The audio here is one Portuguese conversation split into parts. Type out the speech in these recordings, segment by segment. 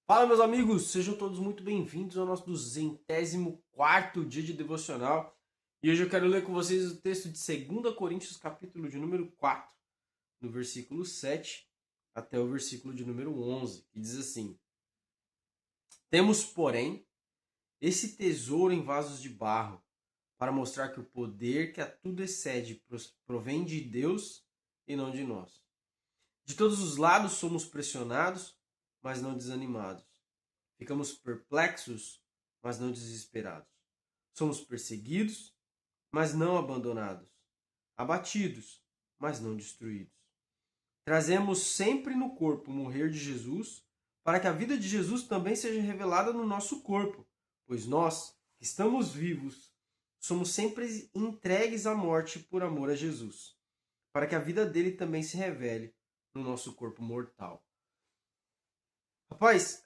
Fala, meus amigos, sejam todos muito bem-vindos ao nosso 204º dia de devocional. E hoje eu quero ler com vocês o texto de 2 Coríntios, capítulo de número 4, no versículo 7 até o versículo de número 11, que diz assim: Temos, porém, esse tesouro em vasos de barro, para mostrar que o poder que a tudo excede provém de Deus e não de nós. De todos os lados somos pressionados, mas não desanimados. Ficamos perplexos, mas não desesperados. Somos perseguidos, mas não abandonados. Abatidos, mas não destruídos. Trazemos sempre no corpo o morrer de Jesus, para que a vida de Jesus também seja revelada no nosso corpo, pois nós, que estamos vivos, somos sempre entregues à morte por amor a Jesus, para que a vida dele também se revele no nosso corpo mortal. Rapaz,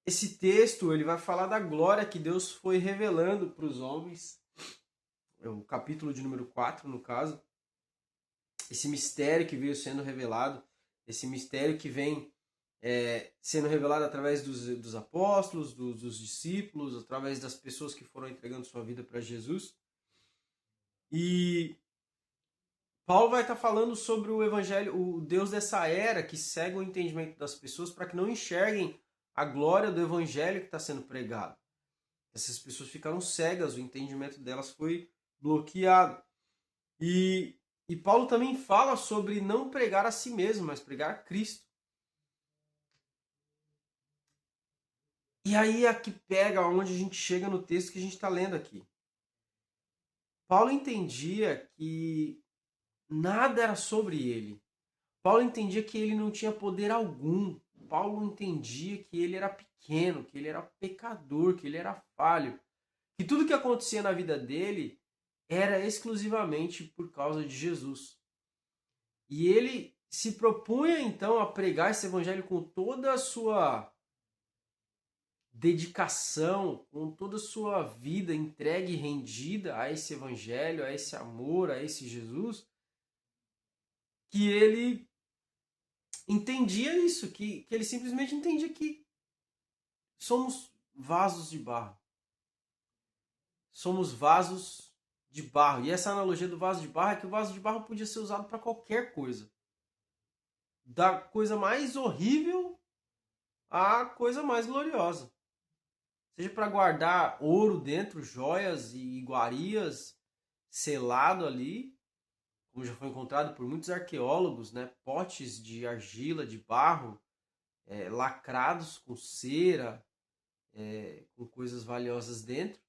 esse texto ele vai falar da glória que Deus foi revelando para os homens. É o capítulo de número 4, no caso. Esse mistério que veio sendo revelado, esse mistério que vem sendo revelado através dos apóstolos, dos discípulos, através das pessoas que foram entregando sua vida para Jesus. E Paulo vai estar falando sobre o evangelho, o Deus dessa era que cega o entendimento das pessoas para que não enxerguem a glória do evangelho que está sendo pregado. Essas pessoas ficaram cegas, o entendimento delas foi bloqueado. E Paulo também fala sobre não pregar a si mesmo, mas pregar a Cristo. E aí é que pega onde a gente chega no texto que a gente está lendo aqui. Paulo entendia que nada era sobre ele. Paulo entendia que ele não tinha poder algum. Paulo entendia que ele era pequeno, que ele era pecador, que ele era falho. Que tudo que acontecia na vida dele era exclusivamente por causa de Jesus. E ele se propunha então a pregar esse evangelho com toda a sua dedicação, com toda a sua vida entregue e rendida a esse evangelho, a esse amor, a esse Jesus, que ele entendia isso, que ele simplesmente entendia que somos vasos de barro. Somos vasos de barro. E essa analogia do vaso de barro é que o vaso de barro podia ser usado para qualquer coisa. Da coisa mais horrível à coisa mais gloriosa. Seja para guardar ouro dentro, joias e iguarias selado ali, como já foi encontrado por muitos arqueólogos, né? Potes de argila, de barro, lacrados com cera, com coisas valiosas dentro.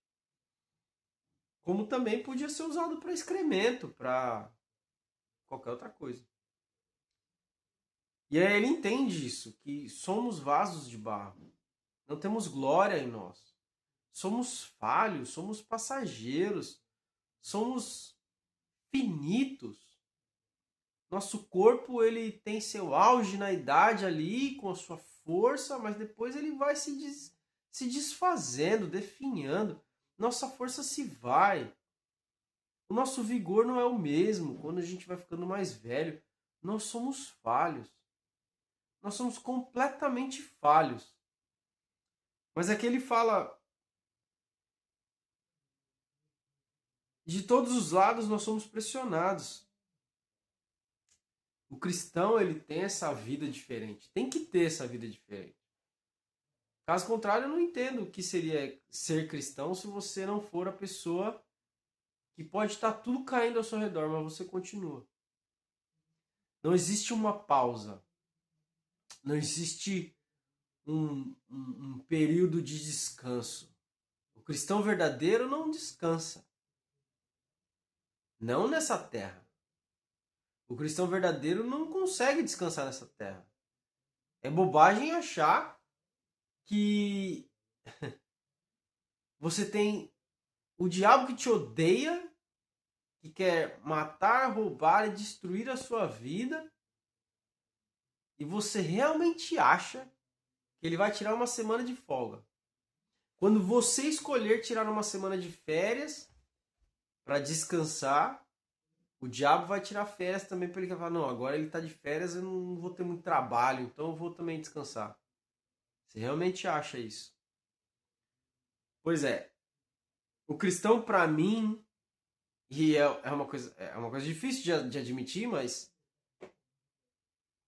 Como também podia ser usado para excremento, para qualquer outra coisa. E aí ele entende isso, que somos vasos de barro. Não temos glória em nós. Somos falhos, somos passageiros, somos finitos. Nosso corpo ele tem seu auge na idade ali, com a sua força, mas depois ele vai se desfazendo, definhando. Nossa força se vai. O nosso vigor não é o mesmo quando a gente vai ficando mais velho. Nós somos falhos. Nós somos completamente falhos. Mas aqui ele fala: de todos os lados nós somos pressionados. O cristão ele tem essa vida diferente. Tem que ter essa vida diferente. Caso contrário, eu não entendo o que seria ser cristão se você não for a pessoa que pode estar tudo caindo ao seu redor, mas você continua. Não existe uma pausa. Não existe um período de descanso. O cristão verdadeiro não descansa. Não nessa terra. O cristão verdadeiro não consegue descansar nessa terra. É bobagem achar que você tem o diabo que te odeia, que quer matar, roubar e destruir a sua vida, e você realmente acha que ele vai tirar uma semana de folga. Quando você escolher tirar uma semana de férias para descansar, O diabo vai tirar férias também para ele falar, não, agora ele está de férias, eu não vou ter muito trabalho, então eu vou também descansar. Você realmente acha isso? Pois é. O cristão, para mim, e é uma coisa difícil de admitir, mas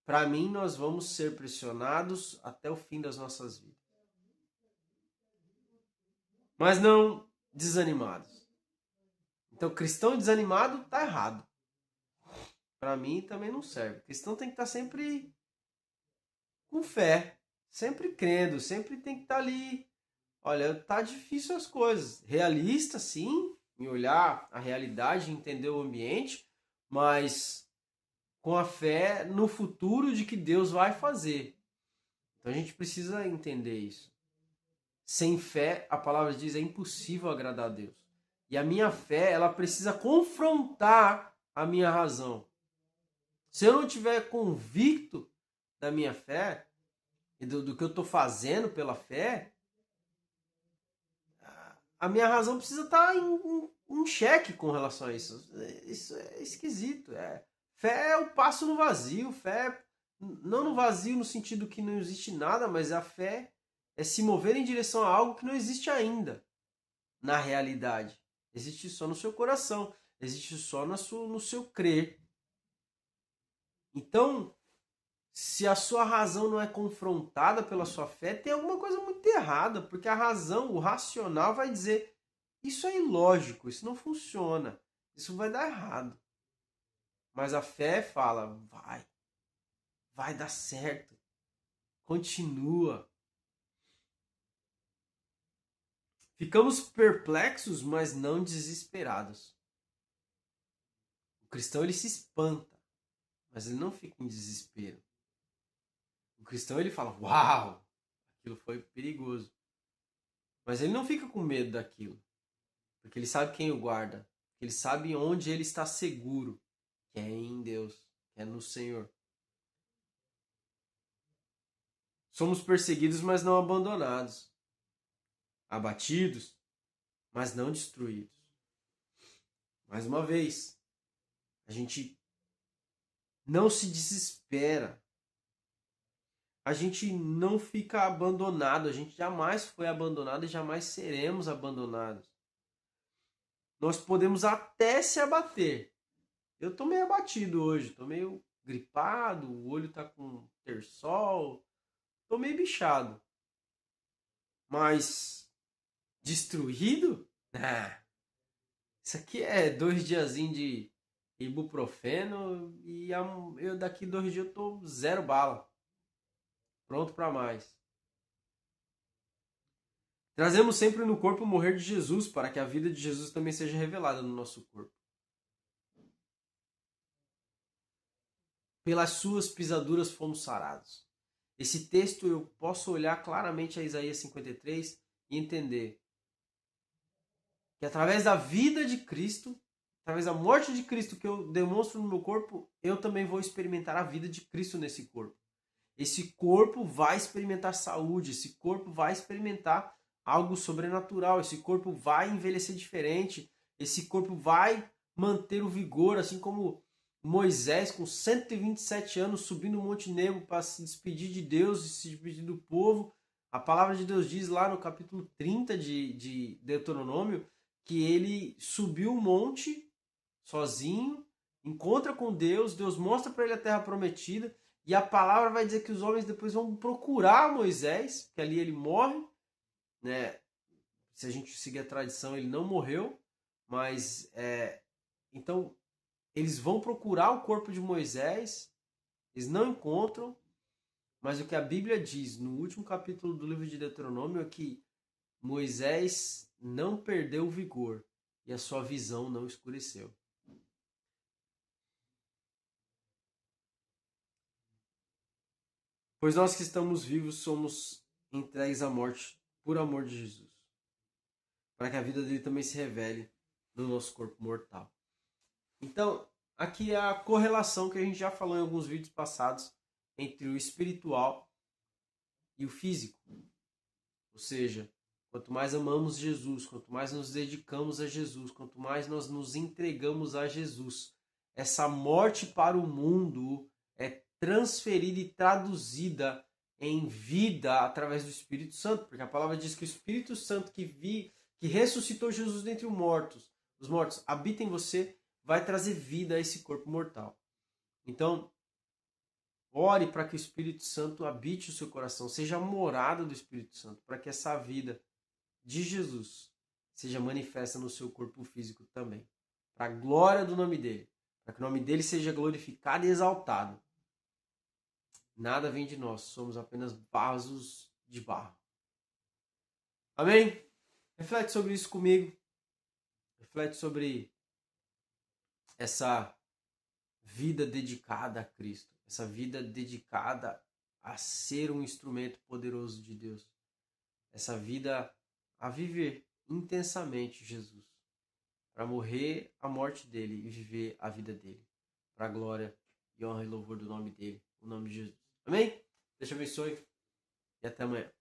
para mim nós vamos ser pressionados até o fim das nossas vidas. Mas não desanimados. Então, cristão desanimado tá errado. Para mim também não serve. O cristão tem que estar sempre com fé, sempre crendo, sempre tem que estar ali. Olha, tá difícil as coisas. Realista, sim, em olhar a realidade, entender o ambiente, mas com a fé no futuro de que Deus vai fazer. Então a gente precisa entender isso. Sem fé, a palavra diz, é impossível agradar a Deus. E a minha fé, ela precisa confrontar a minha razão. Se eu não tiver convicto da minha fé e do que eu estou fazendo pela fé, a minha razão precisa estar em xeque com relação a isso. Isso é esquisito. Fé é o passo no vazio. Fé, não no vazio no sentido que não existe nada, mas a fé é se mover em direção a algo que não existe ainda na realidade. Existe só no seu coração. Existe só no seu crer. Então, se a sua razão não é confrontada pela sua fé, tem alguma coisa muito errada, porque a razão, o racional vai dizer, isso é ilógico, isso não funciona, isso vai dar errado. Mas a fé fala, vai dar certo, continua. Ficamos perplexos, mas não desesperados. O cristão ele se espanta, mas ele não fica em desespero. O cristão ele fala, uau, aquilo foi perigoso. Mas ele não fica com medo daquilo. Porque ele sabe quem o guarda. Ele sabe onde ele está seguro. Que é em Deus. Que é no Senhor. Somos perseguidos, mas não abandonados. Abatidos, mas não destruídos. Mais uma vez, a gente não se desespera. A gente não fica abandonado. A gente jamais foi abandonado e jamais seremos abandonados. Nós podemos até se abater. Eu tô meio abatido hoje, tô meio gripado, o olho tá com terçol, tô meio bichado. Mas destruído? Ah, isso aqui é 2 diazinhos de ibuprofeno e eu daqui 2 dias eu tô 0 bala. Pronto para mais. Trazemos sempre no corpo o morrer de Jesus, para que a vida de Jesus também seja revelada no nosso corpo. Pelas suas pisaduras fomos sarados. Esse texto eu posso olhar claramente a Isaías 53 e entender que através da vida de Cristo, através da morte de Cristo que eu demonstro no meu corpo, eu também vou experimentar a vida de Cristo nesse corpo. Esse corpo vai experimentar saúde, esse corpo vai experimentar algo sobrenatural, esse corpo vai envelhecer diferente, esse corpo vai manter o vigor, assim como Moisés, com 127 anos, subindo o Monte Nebo para se despedir de Deus e se despedir do povo. A palavra de Deus diz lá no capítulo 30 de Deuteronômio que ele subiu o monte sozinho, encontra com Deus, Deus mostra para ele a terra prometida, e a palavra vai dizer que os homens depois vão procurar Moisés, que ali ele morre, né? Se a gente seguir a tradição, ele não morreu, mas então eles vão procurar o corpo de Moisés, eles não encontram, mas o que a Bíblia diz no último capítulo do livro de Deuteronômio é que Moisés não perdeu o vigor e a sua visão não escureceu. Pois nós que estamos vivos somos entregues à morte por amor de Jesus, para que a vida dele também se revele no nosso corpo mortal. Então, aqui é a correlação que a gente já falou em alguns vídeos passados entre o espiritual e o físico. Ou seja, quanto mais amamos Jesus, quanto mais nos dedicamos a Jesus, quanto mais nós nos entregamos a Jesus, essa morte para o mundo é transferida e traduzida em vida através do Espírito Santo, porque a palavra diz que o Espírito Santo que ressuscitou Jesus dentre os mortos, habita em você, vai trazer vida a esse corpo mortal. Então, ore para que o Espírito Santo habite o seu coração, seja a morada do Espírito Santo, para que essa vida de Jesus seja manifesta no seu corpo físico também, para a glória do nome dele, para que o nome dele seja glorificado e exaltado. Nada vem de nós, somos apenas vasos de barro. Amém? Reflete sobre isso comigo. Reflete sobre essa vida dedicada a Cristo, essa vida dedicada a ser um instrumento poderoso de Deus, essa vida a viver intensamente Jesus, para morrer a morte dele e viver a vida dele, para a glória e honra e louvor do nome dele, o nome de Jesus. Amém? Deus te abençoe e até amanhã.